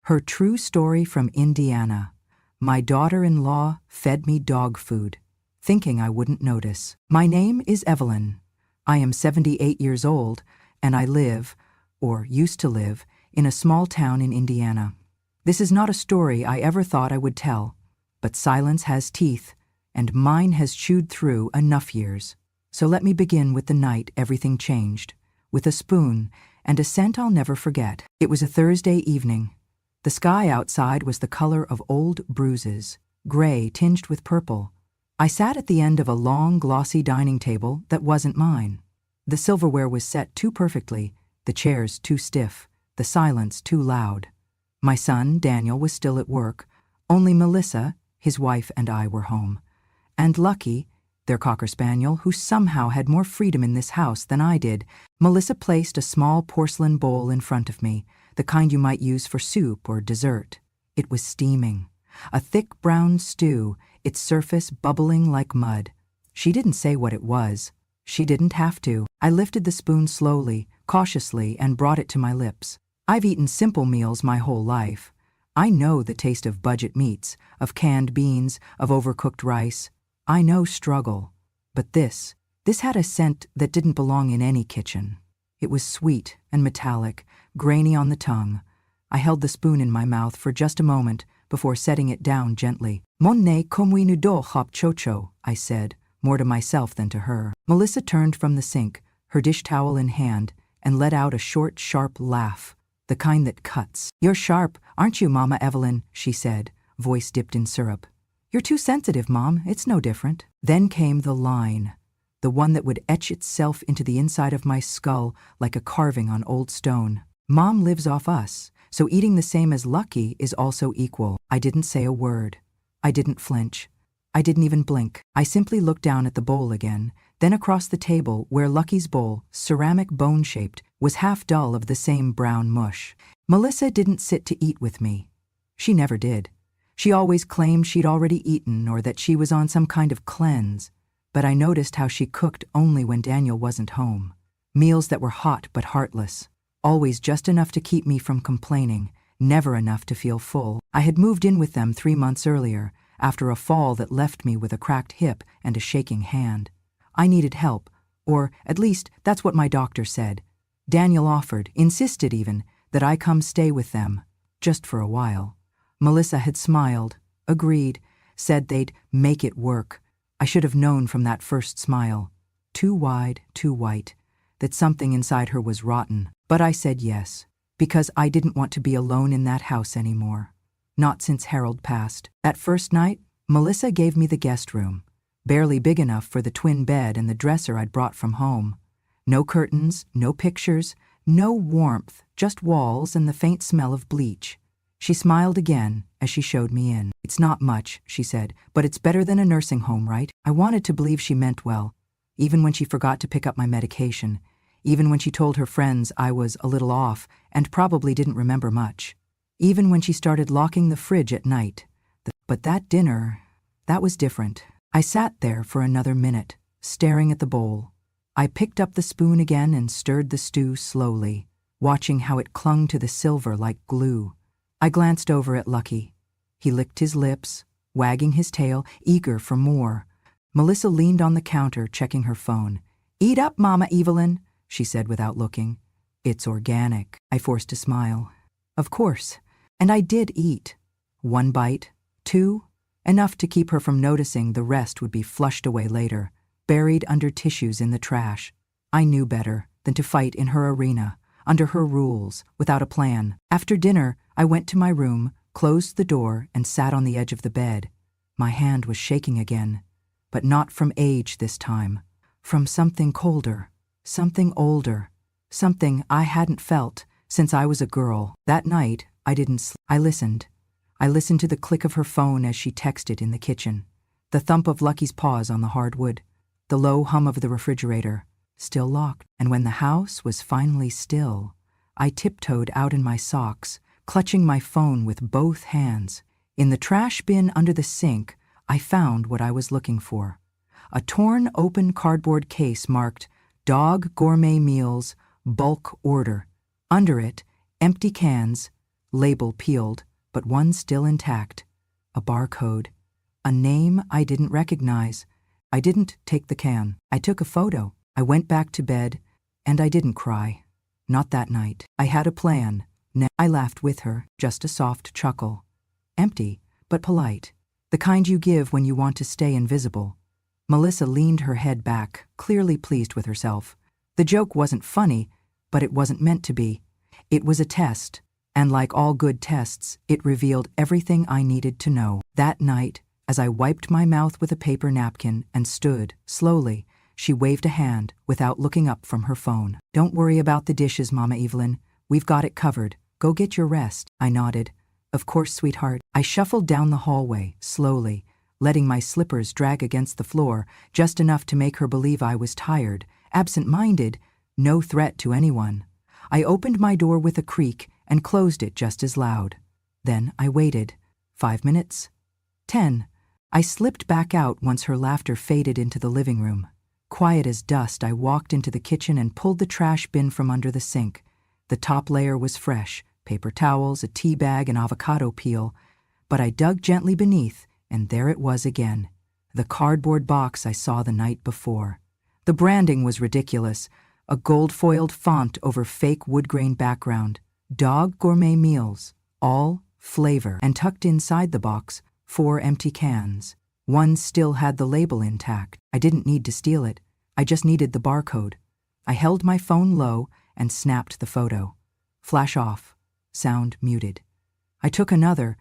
Her true story from Indiana. My daughter-in-law fed me dog food, thinking I wouldn't notice. My name is Evelyn. I am 78 years old, and I live, or used to live, in a small town in Indiana. This is not a story I ever thought I would tell, but silence has teeth, and mine has chewed through enough years. So let me begin with the night everything changed, with a spoon and a scent I'll never forget. It was a Thursday evening. The sky outside was the color of old bruises, gray tinged with purple. I sat at the end of a long, glossy dining table that wasn't mine. The silverware was set too perfectly, the chairs too stiff, the silence too loud. My son, Daniel, was still at work. Only Melissa, his wife, and I were home. And Lucky, their cocker spaniel, who somehow had more freedom in this house than I did. Melissa placed a small porcelain bowl in front of me, the kind you might use for soup or dessert. It was steaming. A thick brown stew, its surface bubbling like mud. She didn't say what it was. She didn't have to. I lifted the spoon slowly, cautiously, and brought it to my lips. I've eaten simple meals my whole life. I know the taste of budget meats, of canned beans, of overcooked rice. I know struggle. But this had a scent that didn't belong in any kitchen. It was sweet and metallic, grainy on the tongue. I held the spoon in my mouth for just a moment before setting it down gently. Mon ne comme nous do hop chocho, I said, more to myself than to her. Melissa turned from the sink, her dish towel in hand, and let out a short, sharp laugh, the kind that cuts. You're sharp, aren't you, Mama Evelyn? She said, voice dipped in syrup. You're too sensitive, Mom. It's no different. Then came the line, the one that would etch itself into the inside of my skull like a carving on old stone. Mom lives off us, so eating the same as Lucky is also equal. I didn't say a word. I didn't flinch. I didn't even blink. I simply looked down at the bowl again, then across the table where Lucky's bowl, ceramic bone-shaped, was half dull of the same brown mush. Melissa didn't sit to eat with me. She never did. She always claimed she'd already eaten or that she was on some kind of cleanse, but I noticed how she cooked only when Daniel wasn't home. Meals that were hot but heartless, always just enough to keep me from complaining, never enough to feel full. I had moved in with them 3 months earlier, after a fall that left me with a cracked hip and a shaking hand. I needed help, or at least that's what my doctor said. Daniel offered, insisted even, that I come stay with them, just for a while. Melissa had smiled, agreed, said they'd make it work. I should have known from that first smile, too wide, too white, that something inside her was rotten. But I said yes, because I didn't want to be alone in that house anymore. Not since Harold passed. That first night, Melissa gave me the guest room, barely big enough for the twin bed and the dresser I'd brought from home. No curtains, no pictures, no warmth, just walls and the faint smell of bleach. She smiled again as she showed me in. It's not much, she said, but it's better than a nursing home, right? I wanted to believe she meant well, even when she forgot to pick up my medication, even when she told her friends I was a little off and probably didn't remember much, even when she started locking the fridge at night. But that dinner, that was different. I sat there for another minute, staring at the bowl. I picked up the spoon again and stirred the stew slowly, watching how it clung to the silver like glue. I glanced over at Lucky. He licked his lips, wagging his tail, eager for more. Melissa leaned on the counter, checking her phone. Eat up, Mama Evelyn, she said without looking. It's organic. I forced a smile. Of course. And I did eat. 1 bite, 2, enough to keep her from noticing the rest would be flushed away later, buried under tissues in the trash. I knew better than to fight in her arena, under her rules, without a plan. After dinner, I went to my room, closed the door, and sat on the edge of the bed. My hand was shaking again, but not from age this time. From something colder, something older, something I hadn't felt since I was a girl. That night, I didn't sleep. I listened. I listened to the click of her phone as she texted in the kitchen, the thump of Lucky's paws on the hardwood, the low hum of the refrigerator, still locked. And when the house was finally still, I tiptoed out in my socks, clutching my phone with both hands. In the trash bin under the sink, I found what I was looking for. A torn open cardboard case marked Dog Gourmet Meals, Bulk Order. Under it, empty cans, label peeled, but one still intact. A barcode. A name I didn't recognize. I didn't take the can. I took a photo. I went back to bed, and I didn't cry. Not that night. I had a plan. I laughed with her, just a soft chuckle. Empty, but polite. The kind you give when you want to stay invisible. Melissa leaned her head back, clearly pleased with herself. The joke wasn't funny, but it wasn't meant to be. It was a test, and like all good tests, it revealed everything I needed to know. That night, as I wiped my mouth with a paper napkin and stood, slowly, she waved a hand without looking up from her phone. "Don't worry about the dishes, Mama Evelyn. We've got it covered. Go get your rest." I nodded. "Of course, sweetheart." I shuffled down the hallway, slowly, letting my slippers drag against the floor, just enough to make her believe I was tired, absent-minded, no threat to anyone. I opened my door with a creak and closed it just as loud. Then I waited. 5 minutes. 10. I slipped back out once her laughter faded into the living room. Quiet as dust, I walked into the kitchen and pulled the trash bin from under the sink. The top layer was fresh, paper towels, a tea bag, and avocado peel. But I dug gently beneath, and there it was again. The cardboard box I saw the night before. The branding was ridiculous. A gold-foiled font over fake wood-grain background. Dog Gourmet Meals. All flavor. And tucked inside the box, 4 empty cans. One still had the label intact. I didn't need to steal it. I just needed the barcode. I held my phone low and snapped the photo. Flash off. Sound muted. I took another,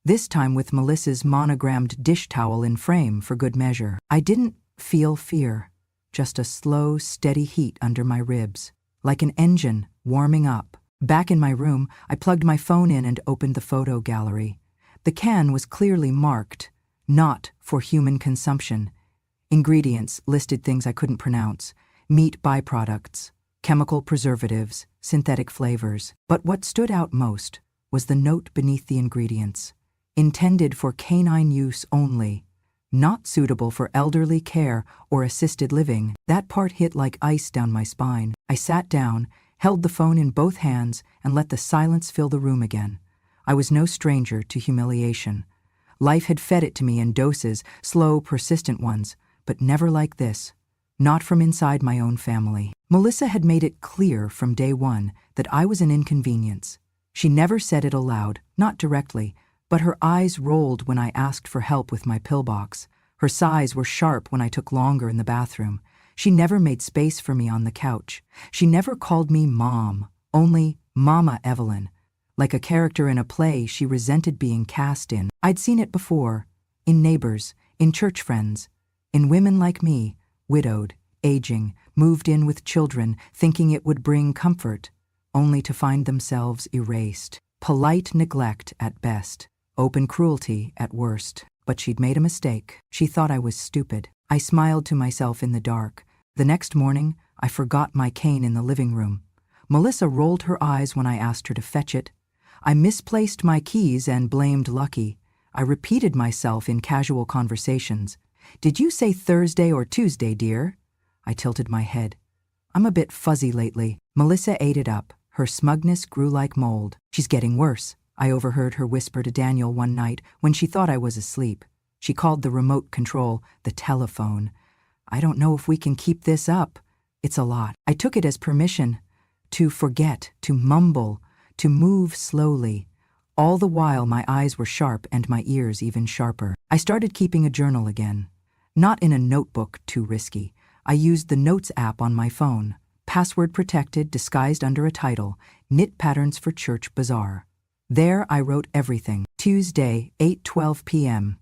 this time with Melissa's monogrammed dish towel in frame for good measure. I didn't feel fear, just a slow, steady heat under my ribs, like an engine warming up. Back in my room, I plugged my phone in and opened the photo gallery. The can was clearly marked, not for human consumption. Ingredients listed things I couldn't pronounce, meat byproducts, chemical preservatives, synthetic flavors. But what stood out most was the note beneath the ingredients. Intended for canine use only. Not suitable for elderly care or assisted living. That part hit like ice down my spine. I sat down, held the phone in both hands, and let the silence fill the room again. I was no stranger to humiliation. Life had fed it to me in doses, slow, persistent ones, but never like this. Not from inside my own family. Melissa had made it clear from day one that I was an inconvenience. She never said it aloud, not directly, but her eyes rolled when I asked for help with my pillbox. Her sighs were sharp when I took longer in the bathroom. She never made space for me on the couch. She never called me Mom, only Mama Evelyn. Like a character in a play she resented being cast in. I'd seen it before, in neighbors, in church friends, in women like me, widowed, aging, moved in with children, thinking it would bring comfort, only to find themselves erased. Polite neglect at best, open cruelty at worst. But she'd made a mistake. She thought I was stupid. I smiled to myself in the dark. The next morning, I forgot my cane in the living room. Melissa rolled her eyes when I asked her to fetch it. I misplaced my keys and blamed Lucky. I repeated myself in casual conversations. "Did you say Thursday or Tuesday, dear?" I tilted my head. "I'm a bit fuzzy lately." Melissa ate it up. Her smugness grew like mold. "She's getting worse," I overheard her whisper to Daniel one night when she thought I was asleep. She called the remote control the telephone. "I don't know if we can keep this up. It's a lot." I took it as permission to forget, to mumble, to move slowly. All the while my eyes were sharp and my ears even sharper. I started keeping a journal again. Not in a notebook, too risky. I used the Notes app on my phone. Password protected, disguised under a title, Knit Patterns for Church Bazaar. There I wrote everything. Tuesday, 8:12 p.m.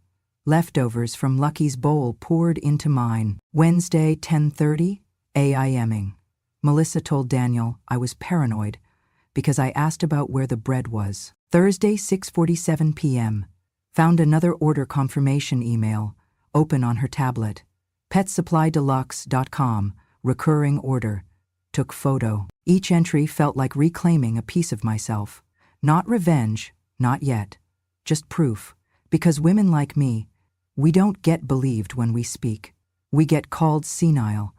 Leftovers from Lucky's bowl poured into mine. Wednesday, 10:30, a.m.ing. Melissa told Daniel I was paranoid because I asked about where the bread was. Thursday, 6:47 p.m. Found another order confirmation email, open on her tablet. PetSupplyDeluxe.com, recurring order. Took photo. Each entry felt like reclaiming a piece of myself. Not revenge, not yet. Just proof. Because women like me, we don't get believed when we speak. We get called senile,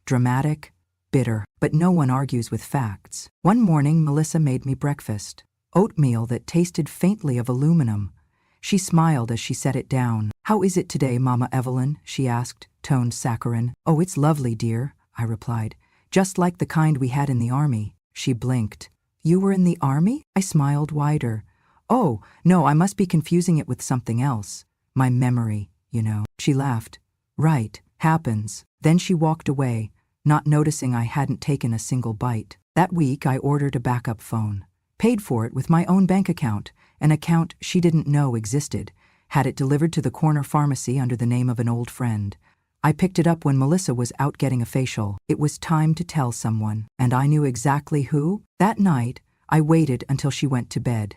dramatic, bitter, but no one argues with facts. One morning, Melissa made me breakfast. oatmeal that tasted faintly of aluminum. She smiled as she set it down. "How is it today, Mama Evelyn?" she asked, toned saccharine. "Oh, it's lovely, dear," I replied. "Just like the kind we had in the army." She blinked. "You were in the army?" I smiled wider. "Oh, no, I must be confusing it with something else. My memory, you know." She laughed. "Right, happens." Then she walked away, not noticing I hadn't taken a single bite. That week I ordered a backup phone. Paid for it with my own bank account, an account she didn't know existed. Had it delivered to the corner pharmacy under the name of an old friend. I picked it up when Melissa was out getting a facial. It was time to tell someone, and I knew exactly who. That night, I waited until she went to bed.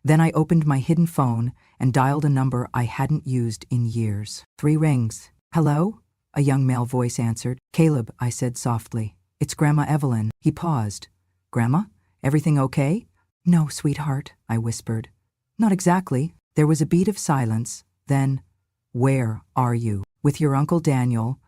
Then I opened my hidden phone and dialed a number I hadn't used in years. 3 rings. "Hello?" A young male voice answered. "Caleb," I said softly. "It's Grandma Evelyn." He paused. "Grandma? Everything okay?" "No, sweetheart," I whispered. "Not exactly." There was a beat of silence. Then, "Where are you?" "With your Uncle Daniel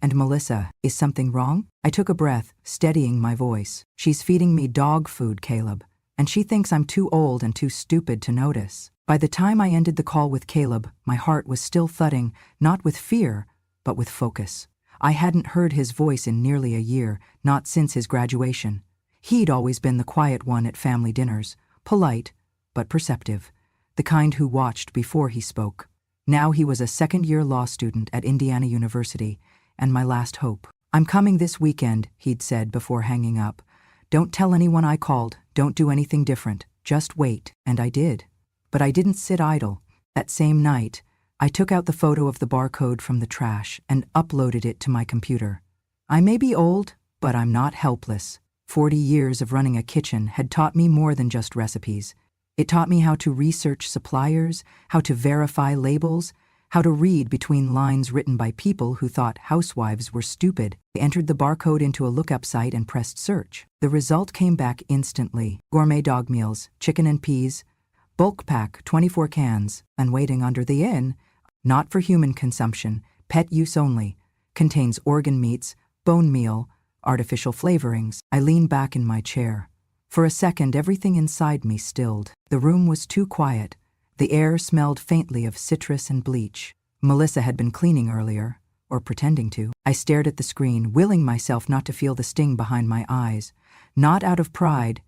and Melissa. Is something wrong?" I took a breath, steadying my voice. "She's feeding me dog food, Caleb, and she thinks I'm too old and too stupid to notice." By the time I ended the call with Caleb, my heart was still thudding, not with fear, but with focus. I hadn't heard his voice in nearly a year, not since his graduation. He'd always been the quiet one at family dinners, polite, but perceptive, the kind who watched before he spoke. Now he was a second-year law student at Indiana University, and my last hope. "I'm coming this weekend," he'd said before hanging up. "Don't tell anyone I called, don't do anything different, just wait." And I did. But I didn't sit idle. That same night, I took out the photo of the barcode from the trash and uploaded it to my computer. I may be old, but I'm not helpless. 40 years of running a kitchen had taught me more than just recipes. It taught me how to research suppliers, how to verify labels, how to read between lines written by people who thought housewives were stupid. I entered the barcode into a lookup site and pressed search. The result came back instantly. Gourmet dog meals, chicken and peas, bulk pack, 24 cans, and waiting under the inn. Not for human consumption, pet use only. Contains organ meats, bone meal, artificial flavorings. I leaned back in my chair. For a second, everything inside me stilled. The room was too quiet. The air smelled faintly of citrus and bleach. Melissa had been cleaning earlier, or pretending to. I stared at the screen, willing myself not to feel the sting behind my eyes. Not out of pride,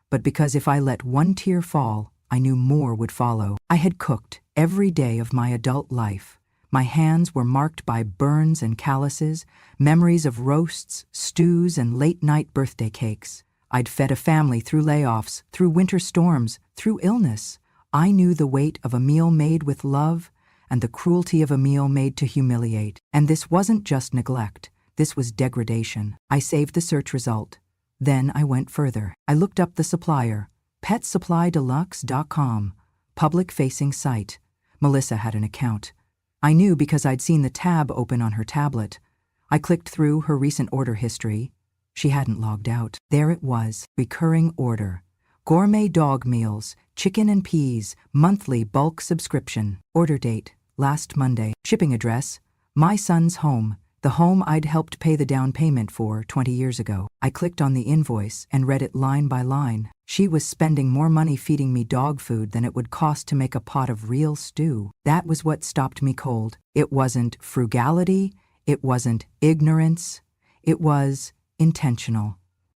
but because if I let one tear fall, I knew more would follow. I had cooked every day of my adult life. My hands were marked by burns and calluses, memories of roasts, stews, and late-night birthday cakes. I'd fed a family through layoffs, through winter storms, through illness. I knew the weight of a meal made with love and the cruelty of a meal made to humiliate. And this wasn't just neglect. This was degradation. I saved the search result. Then I went further. I looked up the supplier, PetSupplyDeluxe.com, public-facing site. Melissa had an account. I knew because I'd seen the tab open on her tablet. I clicked through her recent order history. She hadn't logged out. There it was, recurring order. Gourmet dog meals, chicken and peas, monthly bulk subscription. Order date, last Monday. Shipping address, my son's home, the home I'd helped pay the down payment for 20 years ago. I clicked on the invoice and read it line by line. She was spending more money feeding me dog food than it would cost to make a pot of real stew. That was what stopped me cold. It wasn't frugality, it wasn't ignorance, it was intentional.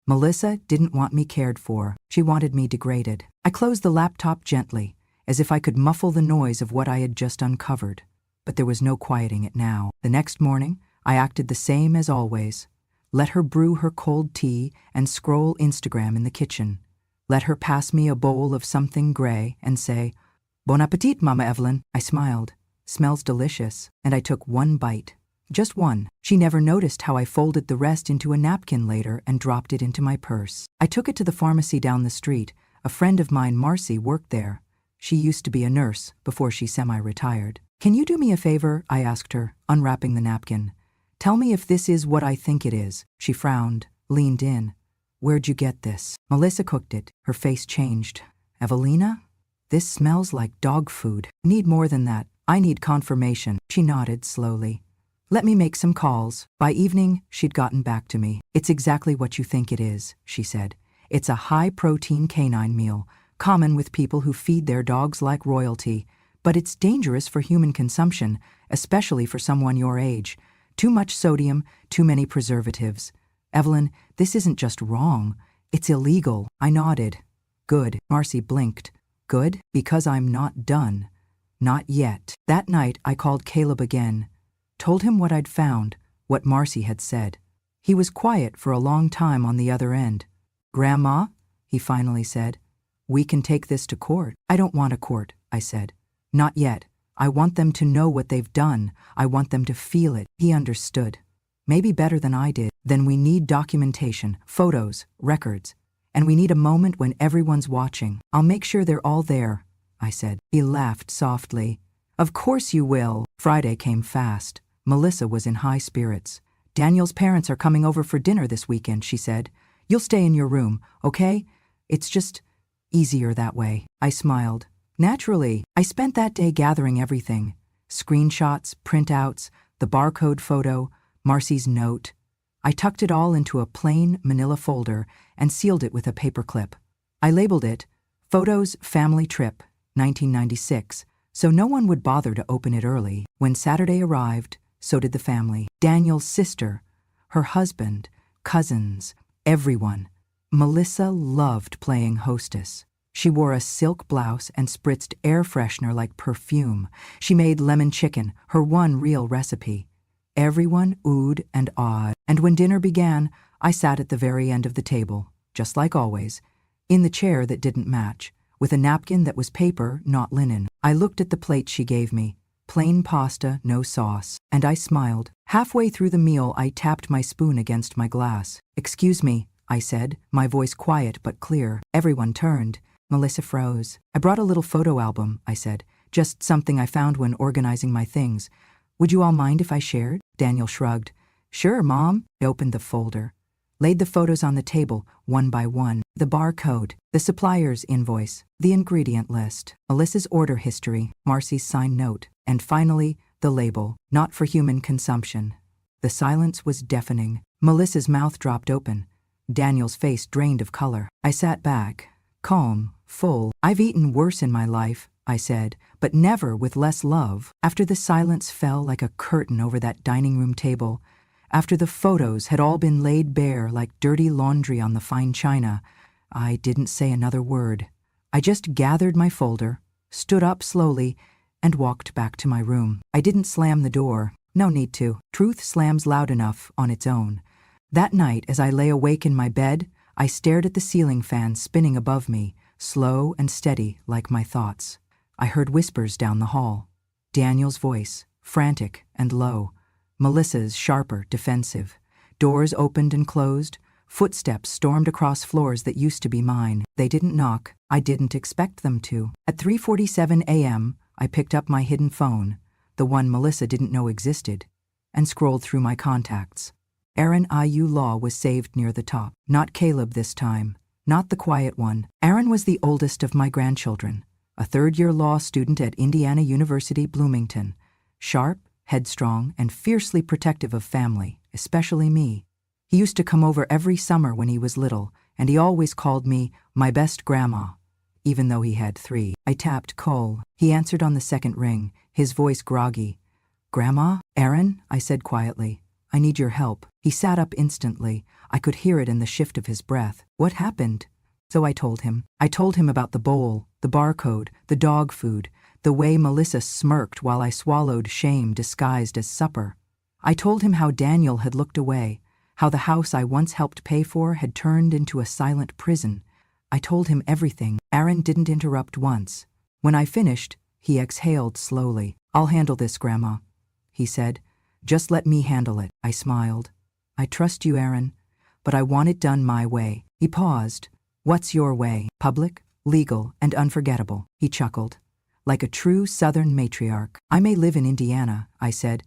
Melissa didn't want me cared for. She wanted me degraded. I closed the laptop gently, as if I could muffle the noise of what I had just uncovered. But there was no quieting it now. The next morning, I acted the same as always. Let her brew her cold tea and scroll Instagram in the kitchen. Let her pass me a bowl of something gray and say, "Bon appetit, Mama Evelyn." I smiled. "Smells delicious." And I took one bite. Just one. She never noticed how I folded the rest into a napkin later and dropped it into my purse. I took it to the pharmacy down the street. A friend of mine, Marcy, worked there. She used to be a nurse before she semi-retired. "Can you do me a favor?" I asked her, unwrapping the napkin. "Tell me if this is what I think it is." She frowned, leaned in. "Where'd you get this?" Melissa cooked it. Her face changed. "Evelina? This smells like dog food. Need more than that. I need confirmation." She nodded slowly. "Let me make some calls." By evening, she'd gotten back to me. "It's exactly what you think it is," she said. "It's a high-protein canine meal, common with people who feed their dogs like royalty, but it's dangerous for human consumption, especially for someone your age. Too much sodium, too many preservatives. Evelyn, this isn't just wrong. It's illegal. I nodded. Good. Marcy blinked. Good? Because I'm not done. Not yet. That night, I called Caleb again. Told him what I'd found, what Marcy had said. He was quiet for a long time on the other end. Grandma, he finally said, we can take this to court. I don't want a court, I said. Not yet. I want them to know what they've done. I want them to feel it. He understood. Maybe better than I did. Then we need documentation, photos, records. And we need a moment when everyone's watching. I'll make sure they're all there, I said. He laughed softly. Of course you will. Friday came fast. Melissa was in high spirits. Daniel's parents are coming over for dinner this weekend, she said. You'll stay in your room, okay? It's just easier that way. I smiled. Naturally, I spent that day gathering everything. Screenshots, printouts, the barcode photo, Marcy's note. I tucked it all into a plain manila folder and sealed it with a paperclip. I labeled it, Photos Family Trip, 1996, so no one would bother to open it early. When Saturday arrived, so did the family. Daniel's sister, her husband, cousins, everyone. Melissa loved playing hostess. She wore a silk blouse and spritzed air freshener like perfume. She made lemon chicken, her one real recipe. Everyone oohed and awed, and when dinner began, I sat at the very end of the table, just like always, in the chair that didn't match, with a napkin that was paper, not linen. I looked at the plate she gave me, plain pasta, no sauce, and I smiled. Halfway through the meal, I tapped my spoon against my glass. Excuse me, I said, my voice quiet but clear. Everyone turned. Melissa froze. I brought a little photo album, I said, just something I found when organizing my things. Would you all mind if I shared? Daniel shrugged. Sure, Mom. I opened the folder, laid the photos on the table, one by one, the barcode, the supplier's invoice, the ingredient list, Melissa's order history, Marcy's signed note, and finally, the label, not for human consumption. The silence was deafening. Melissa's mouth dropped open. Daniel's face drained of color. I sat back, calm, full. I've eaten worse in my life, I said, but never with less love. After the silence fell like a curtain over that dining room table, after the photos had all been laid bare like dirty laundry on the fine china, I didn't say another word. I just gathered my folder, stood up slowly, and walked back to my room. I didn't slam the door. No need to. Truth slams loud enough on its own. That night, as I lay awake in my bed, I stared at the ceiling fan spinning above me, slow and steady like my thoughts. I heard whispers down the hall. Daniel's voice, frantic and low. Melissa's sharper, defensive. Doors opened and closed. Footsteps stormed across floors that used to be mine. They didn't knock. I didn't expect them to. At 3:47 a.m., I picked up my hidden phone, the one Melissa didn't know existed, and scrolled through my contacts. Aaron IU Law was saved near the top. Not Caleb this time. Not the quiet one. Aaron was the oldest of my grandchildren, a third-year law student at Indiana University, Bloomington. Sharp, headstrong, and fiercely protective of family, especially me. He used to come over every summer when he was little, and he always called me my best grandma, even though he had 3. I tapped Cole. He answered on the second ring, his voice groggy. Grandma? Aaron? I said quietly. I need your help. He sat up instantly. I could hear it in the shift of his breath. What happened? So I told him. I told him about the bowl, the barcode, the dog food, the way Melissa smirked while I swallowed shame disguised as supper. I told him how Daniel had looked away, how the house I once helped pay for had turned into a silent prison. I told him everything. Aaron didn't interrupt once. When I finished, he exhaled slowly. I'll handle this, Grandma, he said. Just let me handle it. I smiled. I trust you, Aaron, but I want it done my way. He paused. What's your way? Public, legal, and unforgettable, he chuckled. Like a true Southern matriarch. I may live in Indiana, I said,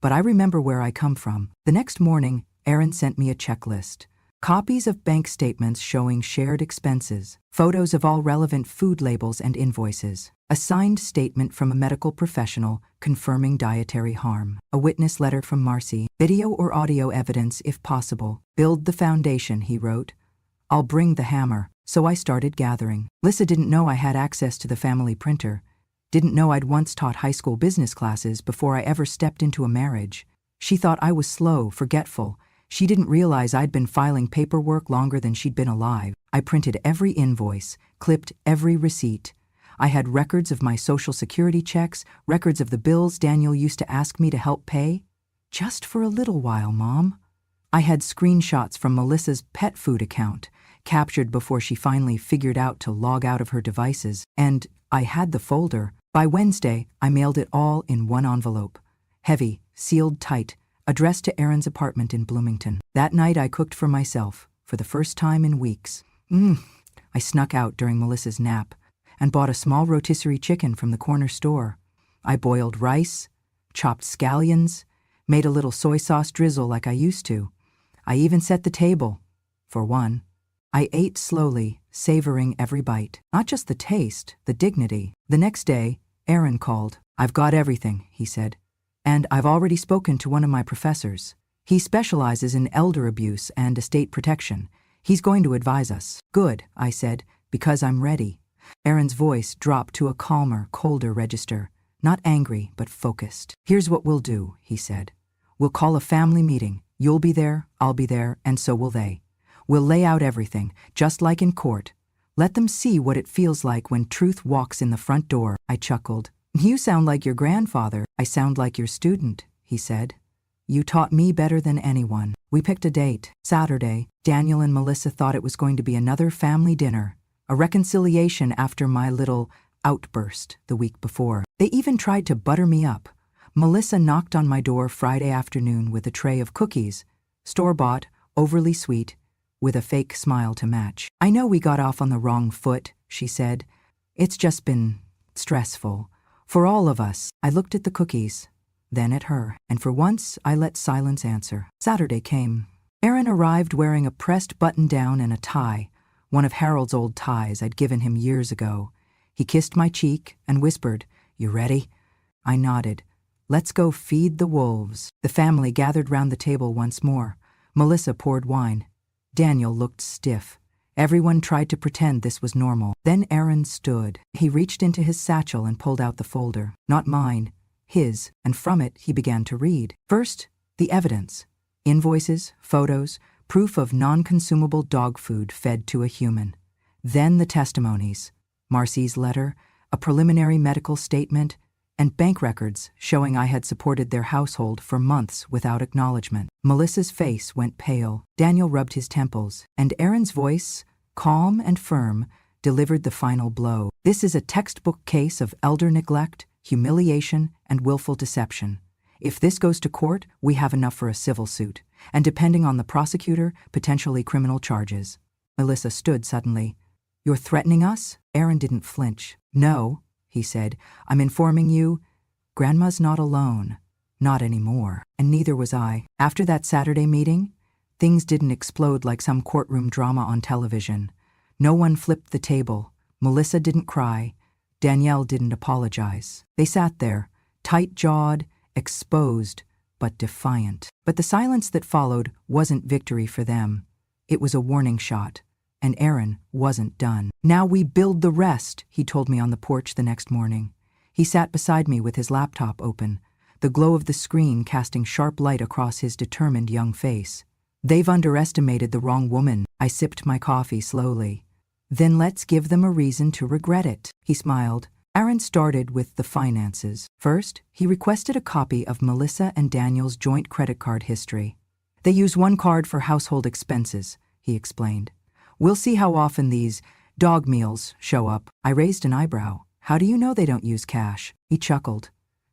but I remember where I come from. The next morning, Aaron sent me a checklist. Copies of bank statements showing shared expenses, photos of all relevant food labels and invoices, a signed statement from a medical professional confirming dietary harm, a witness letter from Marcy, video or audio evidence if possible. Build the foundation, he wrote. I'll bring the hammer. So I started gathering. Lissa didn't know I had access to the family printer, didn't know I'd once taught high school business classes before I ever stepped into a marriage. She thought I was slow, forgetful. She didn't realize I'd been filing paperwork longer than she'd been alive. I printed every invoice, clipped every receipt. I had records of my Social Security checks, records of the bills Daniel used to ask me to help pay. Just for a little while, Mom. I had screenshots from Melissa's pet food account, captured before she finally figured out to log out of her devices, and I had the folder. By Wednesday, I mailed it all in one envelope. Heavy, sealed tight, addressed to Aaron's apartment in Bloomington. That night I cooked for myself, for the first time in weeks. I snuck out during Melissa's nap and bought a small rotisserie chicken from the corner store. I boiled rice, chopped scallions, made a little soy sauce drizzle like I used to. I even set the table, for one. I ate slowly, savoring every bite. Not just the taste, the dignity. The next day, Aaron called. "I've got everything," he said. "And I've already spoken to one of my professors. He specializes in elder abuse and estate protection. He's going to advise us." "Good," I said, "because I'm ready." Aaron's voice dropped to a calmer, colder register. Not angry, but focused. "Here's what we'll do," he said. "We'll call a family meeting. You'll be there, I'll be there, and so will they. We'll lay out everything, just like in court. Let them see what it feels like when truth walks in the front door." I chuckled. "You sound like your grandfather." "I sound like your student," he said. "You taught me better than anyone." We picked a date. Saturday. Daniel and Melissa thought it was going to be another family dinner, a reconciliation after my little outburst the week before. They even tried to butter me up. Melissa knocked on my door Friday afternoon with a tray of cookies, store-bought, overly sweet, with a fake smile to match. "I know we got off on the wrong foot," she said. "It's just been stressful. For all of us." I looked at the cookies, then at her, and for once I let silence answer. Saturday came. Aaron arrived wearing a pressed button-down and a tie, one of Harold's old ties I'd given him years ago. He kissed my cheek and whispered, "You ready?" I nodded. "Let's go feed the wolves." The family gathered round the table once more. Melissa poured wine. Daniel looked stiff. Everyone tried to pretend this was normal. Then Aaron stood. He reached into his satchel and pulled out the folder. Not mine, his, and from it he began to read. First, the evidence. Invoices, photos, proof of non-consumable dog food fed to a human. Then the testimonies. Marcy's letter, a preliminary medical statement, and bank records showing I had supported their household for months without acknowledgement. Melissa's face went pale. Daniel rubbed his temples, and Aaron's voice, calm and firm, delivered the final blow. "This is a textbook case of elder neglect, humiliation, and willful deception. If this goes to court, we have enough for a civil suit, and depending on the prosecutor, potentially criminal charges." Melissa stood suddenly. "You're threatening us?" Aaron didn't flinch. "No," he said. "I'm informing you, Grandma's not alone. Not anymore. And neither was I." After that Saturday meeting, things didn't explode like some courtroom drama on television. No one flipped the table. Melissa didn't cry. Danielle didn't apologize. They sat there, tight-jawed, exposed, but defiant. But the silence that followed wasn't victory for them. It was a warning shot. And Aaron wasn't done. "Now we build the rest," he told me on the porch the next morning. He sat beside me with his laptop open, the glow of the screen casting sharp light across his determined young face. "They've underestimated the wrong woman." I sipped my coffee slowly. "Then let's give them a reason to regret it." He smiled. Aaron started with the finances. First, he requested a copy of Melissa and Daniel's joint credit card history. "They use one card for household expenses," he explained. "We'll see how often these dog meals show up." I raised an eyebrow. "How do you know they don't use cash?" He chuckled.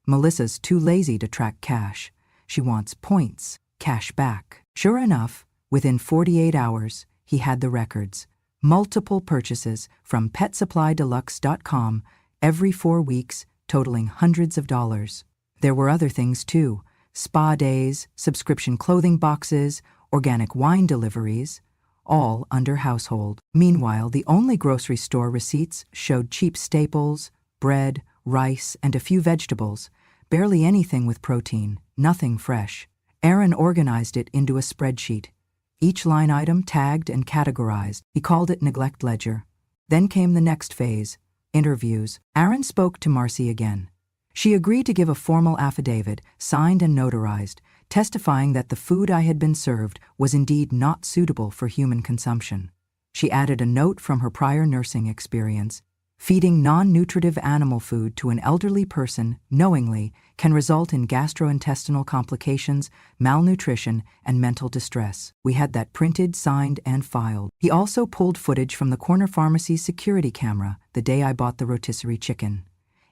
"Melissa's too lazy to track cash. She wants points, cash back." Sure enough, within 48 hours, he had the records. Multiple purchases from PetSupplyDeluxe.com every 4 weeks, totaling hundreds of dollars. There were other things too: spa days, subscription clothing boxes, organic wine deliveries, all under household. Meanwhile, the only grocery store receipts showed cheap staples, bread, rice, and a few vegetables, barely anything with protein, nothing fresh. Aaron organized it into a spreadsheet. each line item tagged and categorized. He called it neglect ledger. Then came the next phase, interviews. Aaron spoke to Marcy again. She agreed to give a formal affidavit, signed and notarized, testifying that the food I had been served was indeed not suitable for human consumption. She added a note from her prior nursing experience. Feeding non-nutritive animal food to an elderly person knowingly can result in gastrointestinal complications, malnutrition, and mental distress. We had that printed, signed, and filed. He also pulled footage from the corner pharmacy's security camera the day I bought the rotisserie chicken.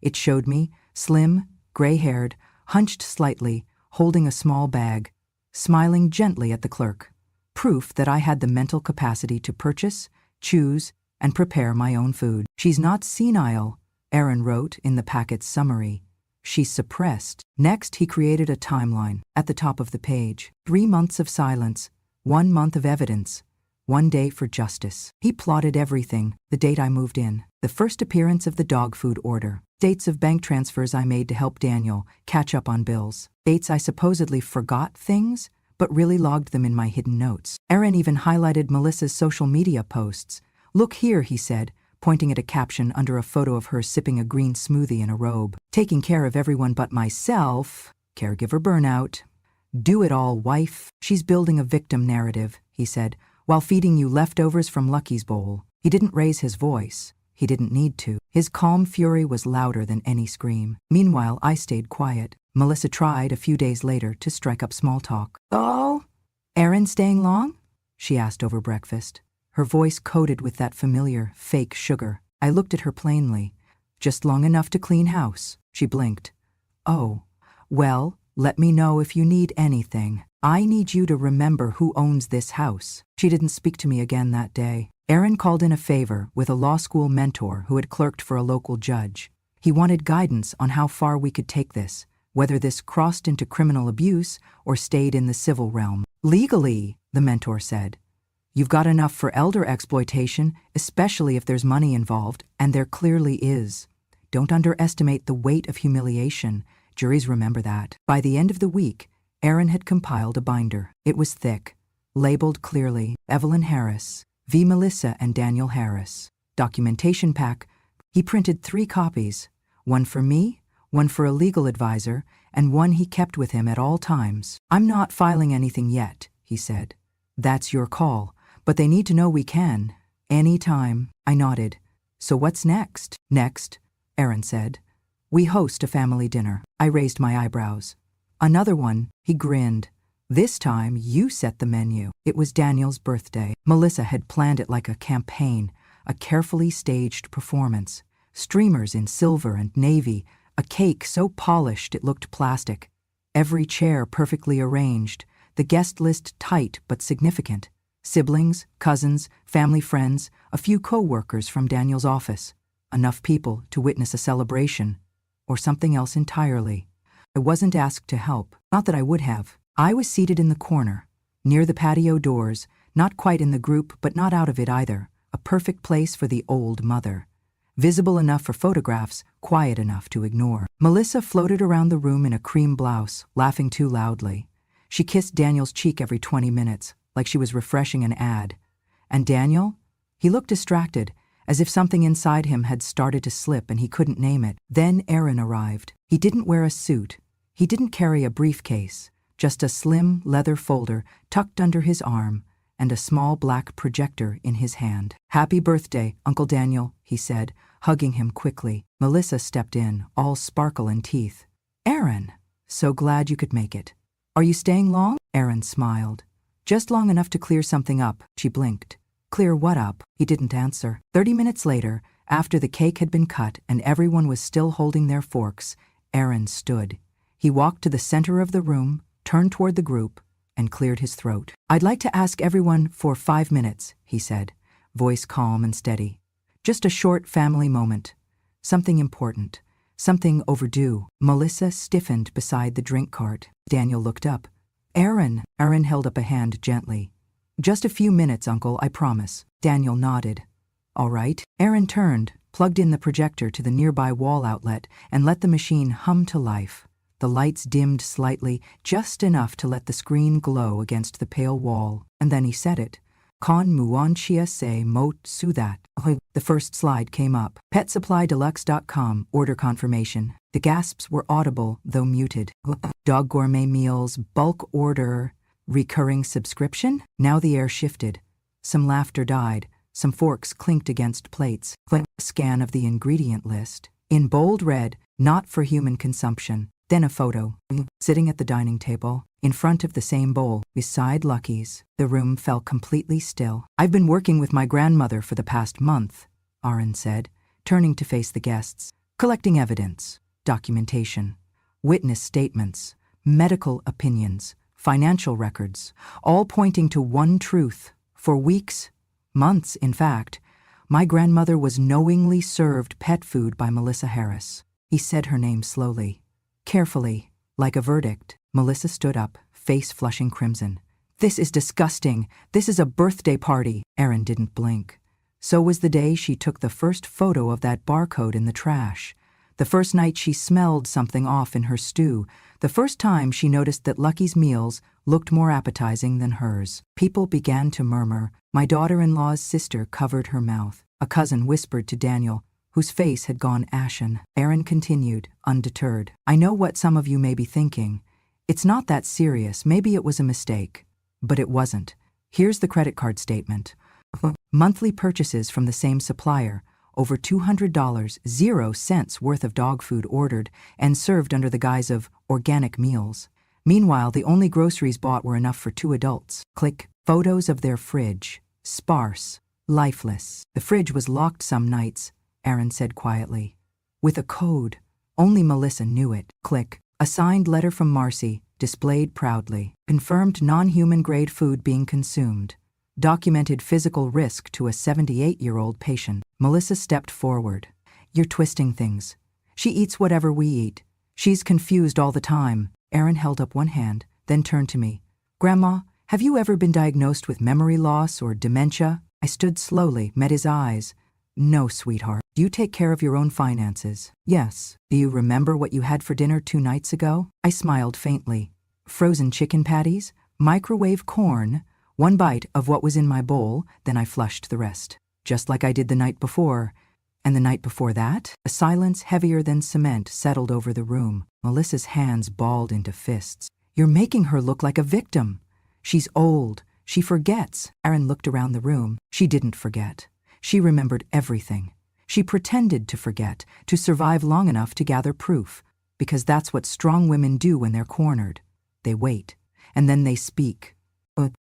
It showed me, slim, gray-haired, hunched slightly, holding a small bag, smiling gently at the clerk. Proof that I had the mental capacity to purchase, choose, and prepare my own food. She's not senile, Aaron wrote in the packet's summary. She's suppressed. Next, he created a timeline. At the top of the page, 3 months of silence, 1 month of evidence, 1 day for justice. He plotted everything: the date I moved in, the first appearance of the dog food order, dates of bank transfers I made to help Daniel catch up on bills, dates I supposedly forgot things, but really logged them in my hidden notes. Aaron even highlighted Melissa's social media posts. "Look here," he said, pointing at a caption under a photo of her sipping a green smoothie in a robe. "Taking care of everyone but myself. Caregiver burnout. Do it all, wife." She's building a victim narrative, he said, while feeding you leftovers from Lucky's bowl. He didn't raise his voice. He didn't need to. His calm fury was louder than any scream. Meanwhile, I stayed quiet. Melissa tried a few days later to strike up small talk. "Oh, Aaron staying long?" she asked over breakfast, her voice coated with that familiar, fake sugar. I looked at her plainly. "Just long enough to clean house." She blinked. "Oh, well, let me know if you need anything. I need you to remember who owns this house." She didn't speak to me again that day. Aaron called in a favor with a law school mentor who had clerked for a local judge. He wanted guidance on how far we could take this, whether this crossed into criminal abuse or stayed in the civil realm. "Legally," the mentor said, "you've got enough for elder exploitation, especially if there's money involved, and there clearly is. Don't underestimate the weight of humiliation. Juries remember that." By the end of the week, Aaron had compiled a binder. It was thick, labeled clearly, Evelyn Harris, v. Melissa and Daniel Harris. Documentation pack. He printed 3 copies, one for me, one for a legal advisor, and one he kept with him at all times. "I'm not filing anything yet," he said. "That's your call. But they need to know we can. Any time." I nodded. "So what's next?" "Next," Aaron said, "we host a family dinner." I raised my eyebrows. "Another one," he grinned. "This time you set the menu." It was Daniel's birthday. Melissa had planned it like a campaign, a carefully staged performance. Streamers in silver and navy, a cake so polished it looked plastic. Every chair perfectly arranged, the guest list tight but significant. Siblings, cousins, family friends, a few co-workers from Daniel's office. Enough people to witness a celebration, or something else entirely. I wasn't asked to help, not that I would have. I was seated in the corner, near the patio doors, not quite in the group but not out of it either, a perfect place for the old mother. Visible enough for photographs, quiet enough to ignore. Melissa floated around the room in a cream blouse, laughing too loudly. She kissed Daniel's cheek every 20 minutes, like she was refreshing an ad. And Daniel? He looked distracted, as if something inside him had started to slip and he couldn't name it. Then Aaron arrived. He didn't wear a suit. He didn't carry a briefcase, just a slim leather folder tucked under his arm and a small black projector in his hand. "Happy birthday, Uncle Daniel," he said, hugging him quickly. Melissa stepped in, all sparkle and teeth. "Aaron, so glad you could make it. Are you staying long?" Aaron smiled. "Just long enough to clear something up." She blinked. "Clear what up?" He didn't answer. 30 minutes later, after the cake had been cut and everyone was still holding their forks, Aaron stood. He walked to the center of the room, turned toward the group, and cleared his throat. "I'd like to ask everyone for 5 minutes," he said, voice calm and steady. "Just a short family moment. Something important. Something overdue." Melissa stiffened beside the drink cart. Daniel looked up. "Aaron." Aaron held up a hand gently. "Just a few minutes, Uncle, I promise." Daniel nodded. "All right." Aaron turned, plugged in the projector to the nearby wall outlet, and let the machine hum to life. The lights dimmed slightly, just enough to let the screen glow against the pale wall, and then he said it. Con muanchia se mote sudat. The first slide came up. PetSupplyDeluxe.com, order confirmation. The gasps were audible, though muted. Dog gourmet meals, bulk order, recurring subscription? Now the air shifted. Some laughter died. Some forks clinked against plates. Scan of the ingredient list. In bold red, not for human consumption. Then a photo. Sitting at the dining table, in front of the same bowl, beside Lucky's. The room fell completely still. I've been working with my grandmother for the past month, Aaron said, turning to face the guests. Collecting evidence, documentation, witness statements, medical opinions, financial records, all pointing to one truth. For weeks, months in fact, my grandmother was knowingly served pet food by Melissa Harris. He said her name slowly. Carefully, like a verdict. Melissa stood up, face flushing crimson. This is disgusting. This is a birthday party. Aaron didn't blink. So was the day she took the first photo of that barcode in the trash. The first night she smelled something off in her stew. The first time she noticed that Lucky's meals looked more appetizing than hers. People began to murmur. My daughter-in-law's sister covered her mouth. A cousin whispered to Daniel, whose face had gone ashen. Aaron continued, undeterred. I know what some of you may be thinking. It's not that serious. Maybe it was a mistake. But it wasn't. Here's the credit card statement. Monthly purchases from the same supplier. Over $200, 0 cents worth of dog food ordered and served under the guise of organic meals. Meanwhile, the only groceries bought were enough for 2 adults. Click. Photos of their fridge. Sparse. Lifeless. The fridge was locked some nights, Aaron said quietly. With a code. Only Melissa knew it. Click. A signed letter from Marcy, displayed proudly. Confirmed non-human grade food being consumed. Documented physical risk to a 78-year-old patient. Melissa stepped forward. You're twisting things. She eats whatever we eat. She's confused all the time. Aaron held up one hand, then turned to me. Grandma, have you ever been diagnosed with memory loss or dementia? I stood slowly, met his eyes. No, sweetheart. Do you take care of your own finances? Yes. Do you remember what you had for dinner 2 nights ago? I smiled faintly. Frozen chicken patties, microwave corn, 1 bite of what was in my bowl, then I flushed the rest. Just like I did the night before. And the night before that? A silence heavier than cement settled over the room. Melissa's hands balled into fists. You're making her look like a victim. She's old. She forgets. Aaron looked around the room. She didn't forget. She remembered everything. She pretended to forget, to survive long enough to gather proof, because that's what strong women do when they're cornered. They wait, and then they speak.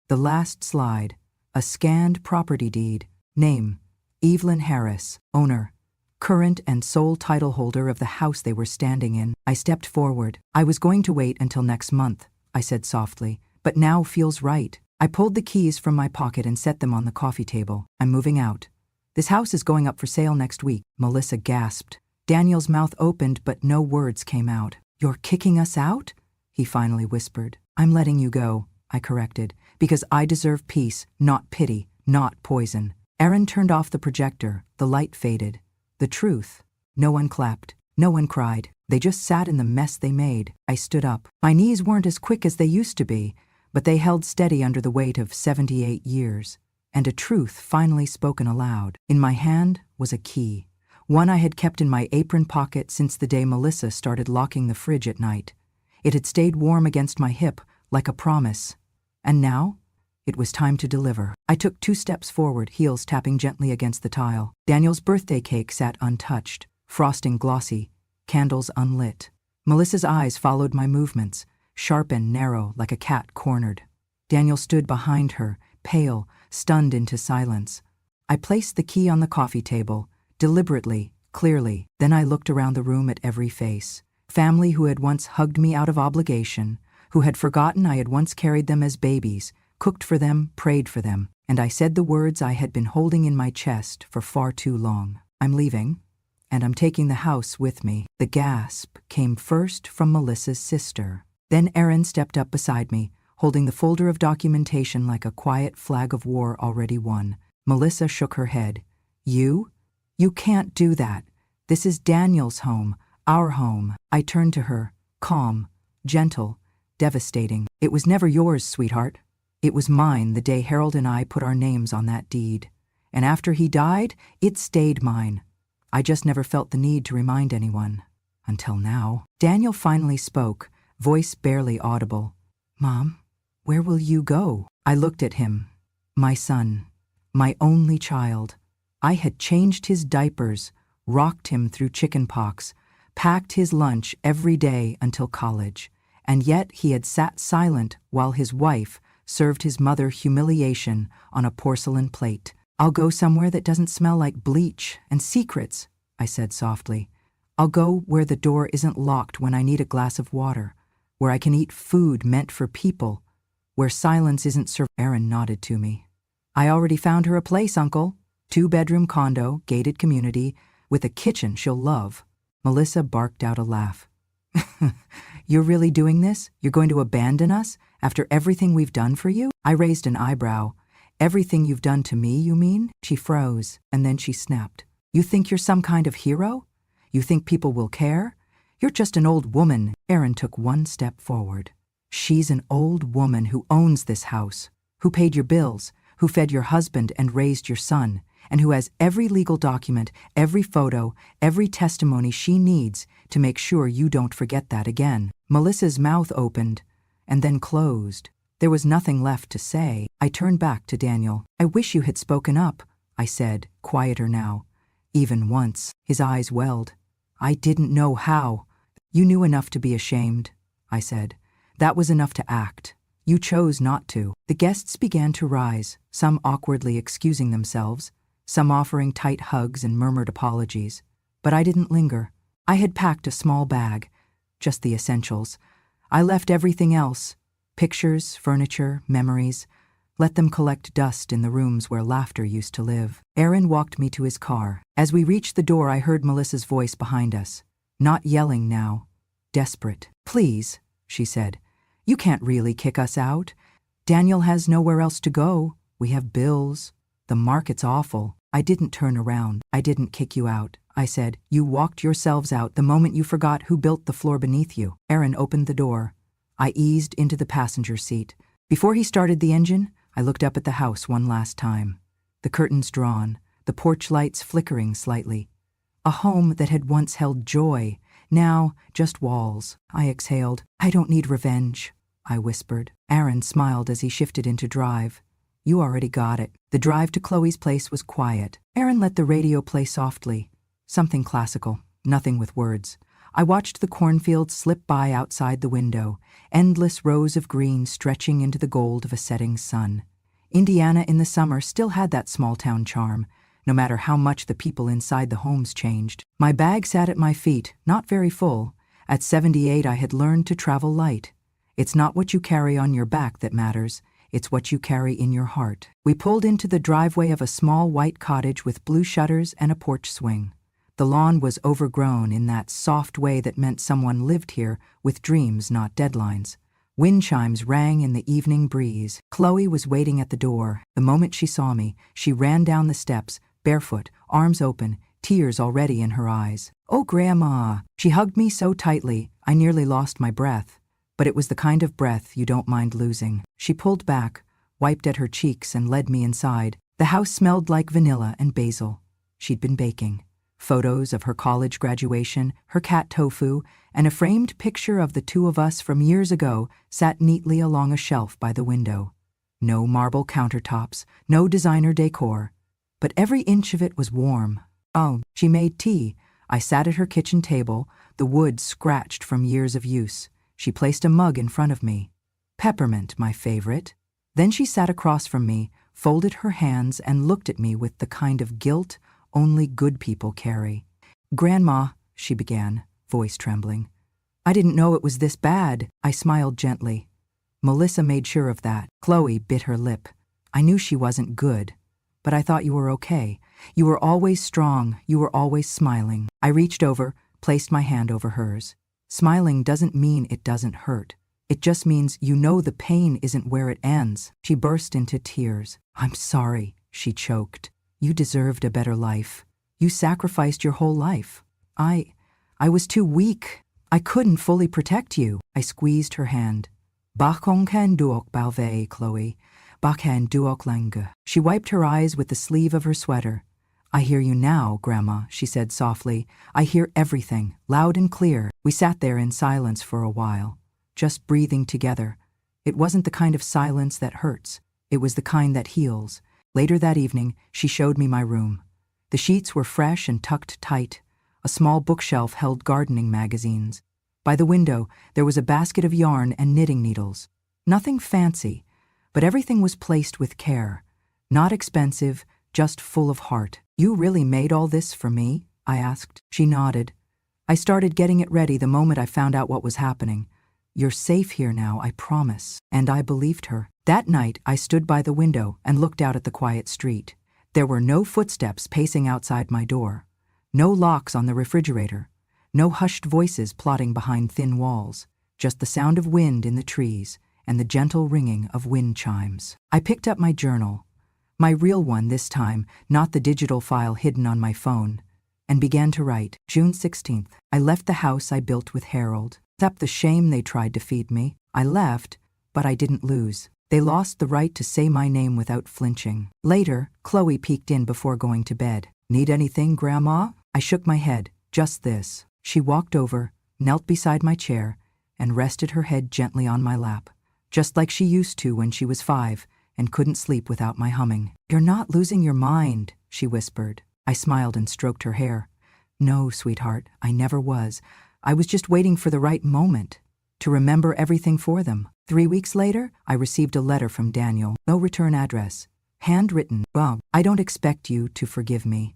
The last slide. A scanned property deed. Name, Evelyn Harris, owner, current and sole title holder of the house they were standing in. I stepped forward. I was going to wait until next month, I said softly, but now feels right. I pulled the keys from my pocket and set them on the coffee table. I'm moving out. This house is going up for sale next week. Melissa gasped. Daniel's mouth opened, but no words came out. You're kicking us out? He finally whispered. I'm letting you go, I corrected, because I deserve peace, not pity, not poison. Aaron turned off the projector. The light faded. The truth. No one clapped. No one cried. They just sat in the mess they made. I stood up. My knees weren't as quick as they used to be, but they held steady under the weight of 78 years. And a truth finally spoken aloud. In my hand was a key. One I had kept in my apron pocket since the day Melissa started locking the fridge at night. It had stayed warm against my hip, like a promise. And now? It was time to deliver. I took 2 steps forward, heels tapping gently against the tile. Daniel's birthday cake sat untouched, frosting glossy, candles unlit. Melissa's eyes followed my movements, sharp and narrow like a cat cornered. Daniel stood behind her, pale, stunned into silence. I placed the key on the coffee table, deliberately, clearly. Then I looked around the room at every face. Family who had once hugged me out of obligation, who had forgotten I had once carried them as babies, cooked for them, prayed for them, and I said the words I had been holding in my chest for far too long. I'm leaving, and I'm taking the house with me. The gasp came first from Melissa's sister. Then Aaron stepped up beside me, holding the folder of documentation like a quiet flag of war already won. Melissa shook her head. You? You can't do that. This is Daniel's home, our home. I turned to her, calm, gentle, devastating. It was never yours, sweetheart. It was mine the day Harold and I put our names on that deed. And after he died, it stayed mine. I just never felt the need to remind anyone. Until now. Daniel finally spoke, voice barely audible. Mom, where will you go? I looked at him. My son. My only child. I had changed his diapers, rocked him through chickenpox, packed his lunch every day until college, and yet he had sat silent while his wife served his mother humiliation on a porcelain plate. I'll go somewhere that doesn't smell like bleach and secrets, I said softly. I'll go where the door isn't locked when I need a glass of water, where I can eat food meant for people, where silence isn't served. Aaron nodded to me. I already found her a place, Uncle. 2-bedroom condo, gated community, with a kitchen she'll love. Melissa barked out a laugh. You're really doing this? You're going to abandon us after everything we've done for you? I raised an eyebrow. Everything you've done to me, you mean? She froze, and then she snapped. You think you're some kind of hero? You think people will care? You're just an old woman. Aaron took one step forward. She's an old woman who owns this house, who paid your bills, who fed your husband and raised your son, and who has every legal document, every photo, every testimony she needs to make sure you don't forget that again. Melissa's mouth opened and then closed. There was nothing left to say. I turned back to Daniel. I wish you had spoken up, I said, quieter now. Even once. His eyes welled. I didn't know how. You knew enough to be ashamed, I said. That was enough to act. You chose not to. The guests began to rise, some awkwardly excusing themselves, some offering tight hugs and murmured apologies. But I didn't linger. I had packed a small bag, just the essentials. I left everything else, pictures, furniture, memories, let them collect dust in the rooms where laughter used to live. Aaron walked me to his car. As we reached the door, I heard Melissa's voice behind us, not yelling now, desperate. Please, she said, you can't really kick us out. Daniel has nowhere else to go. We have bills. The market's awful. I didn't turn around. I didn't kick you out. I said, you walked yourselves out the moment you forgot who built the floor beneath you. Aaron opened the door. I eased into the passenger seat. Before he started the engine, I looked up at the house one last time. The curtains drawn, the porch lights flickering slightly. A home that had once held joy, now just walls. I exhaled. I don't need revenge, I whispered. Aaron smiled as he shifted into drive. You already got it. The drive to Chloe's place was quiet. Aaron let the radio play softly. Something classical, nothing with words. I watched the cornfields slip by outside the window, endless rows of green stretching into the gold of a setting sun. Indiana in the summer still had that small-town charm, no matter how much the people inside the homes changed. My bag sat at my feet, not very full. At 78, I had learned to travel light. It's not what you carry on your back that matters. It's what you carry in your heart. We pulled into the driveway of a small white cottage with blue shutters and a porch swing. The lawn was overgrown in that soft way that meant someone lived here with dreams, not deadlines. Wind chimes rang in the evening breeze. Chloe was waiting at the door. The moment she saw me, she ran down the steps, barefoot, arms open, tears already in her eyes. Oh, Grandma! She hugged me so tightly, I nearly lost my breath. But it was the kind of breath you don't mind losing. She pulled back, wiped at her cheeks, and led me inside. The house smelled like vanilla and basil. She'd been baking. Photos of her college graduation, her cat Tofu, and a framed picture of the two of us from years ago sat neatly along a shelf by the window. No marble countertops, no designer decor. But every inch of it was warm. Oh, she made tea. I sat at her kitchen table, the wood scratched from years of use. She placed a mug in front of me. Peppermint, my favorite. Then she sat across from me, folded her hands, and looked at me with the kind of guilt only good people carry. Grandma, she began, voice trembling. I didn't know it was this bad. I smiled gently. Melissa made sure of that. Chloe bit her lip. I knew she wasn't good, but I thought you were okay. You were always strong. You were always smiling. I reached over, placed my hand over hers. Smiling doesn't mean it doesn't hurt. It just means you know the pain isn't where it ends. She burst into tears. I'm sorry, she choked. You deserved a better life. You sacrificed your whole life. I was too weak. I couldn't fully protect you. I squeezed her hand. Bakong kan duok balve, Chloe. Bakan duok langue. She wiped her eyes with the sleeve of her sweater. I hear you now, Grandma, she said softly. I hear everything, loud and clear. We sat there in silence for a while, just breathing together. It wasn't the kind of silence that hurts. It was the kind that heals. Later that evening, she showed me my room. The sheets were fresh and tucked tight. A small bookshelf held gardening magazines. By the window, there was a basket of yarn and knitting needles. Nothing fancy, but everything was placed with care. Not expensive, just full of heart. You really made all this for me? I asked. She nodded. I started getting it ready the moment I found out what was happening. You're safe here now, I promise. And I believed her. That night, I stood by the window and looked out at the quiet street. There were no footsteps pacing outside my door. No locks on the refrigerator. No hushed voices plotting behind thin walls. Just the sound of wind in the trees and the gentle ringing of wind chimes. I picked up my journal, my real one this time, not the digital file hidden on my phone, and began to write. June 16th. I left the house I built with Harold. Except the shame they tried to feed me. I left, but I didn't lose. They lost the right to say my name without flinching. Later, Chloe peeked in before going to bed. Need anything, Grandma? I shook my head. Just this. She walked over, knelt beside my chair, and rested her head gently on my lap, just like she used to when she was 5 and couldn't sleep without my humming. You're not losing your mind, she whispered. I smiled and stroked her hair. No, sweetheart, I never was. I was just waiting for the right moment to remember everything for them. 3 weeks later, I received a letter from Daniel. No return address. Handwritten. Well, I don't expect you to forgive me.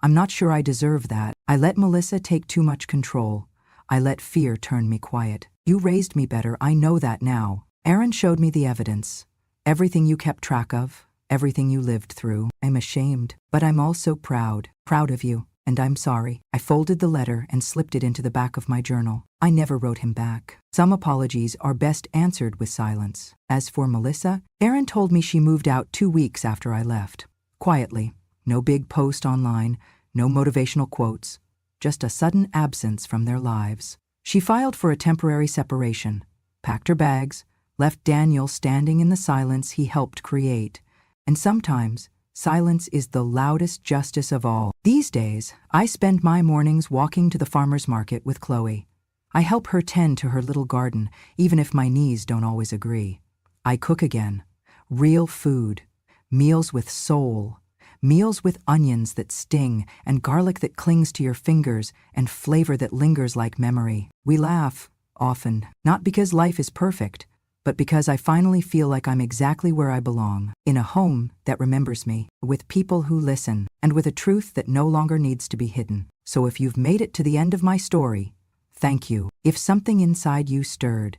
I'm not sure I deserve that. I let Melissa take too much control. I let fear turn me quiet. You raised me better, I know that now. Aaron showed me the evidence. Everything you kept track of, everything you lived through. I'm ashamed, but I'm also proud. Proud of you. And I'm sorry. I folded the letter and slipped it into the back of my journal. I never wrote him back. Some apologies are best answered with silence. As for Melissa, Erin told me she moved out 2 weeks after I left. Quietly. No big post online, no motivational quotes. Just a sudden absence from their lives. She filed for a temporary separation, packed her bags, left Daniel standing in the silence he helped create. And sometimes, silence is the loudest justice of all. These days, I spend my mornings walking to the farmer's market with Chloe. I help her tend to her little garden, even if my knees don't always agree. I cook again. Real food. Meals with soul. Meals with onions that sting and garlic that clings to your fingers and flavor that lingers like memory. We laugh, often, not because life is perfect, but because I finally feel like I'm exactly where I belong, in a home that remembers me, with people who listen, and with a truth that no longer needs to be hidden. So if you've made it to the end of my story, thank you. If something inside you stirred,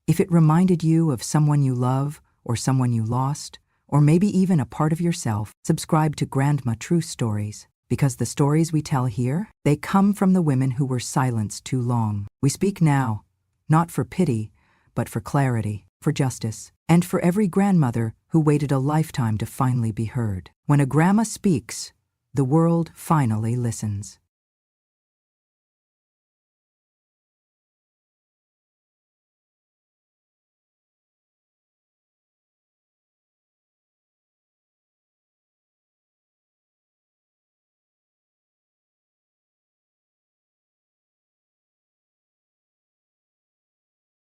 if it reminded you of someone you love or someone you lost, or maybe even a part of yourself, subscribe to Grandma True Stories, because the stories we tell here, they come from the women who were silenced too long. We speak now, not for pity, but for clarity, for justice, and for every grandmother who waited a lifetime to finally be heard. When a grandma speaks, the world finally listens.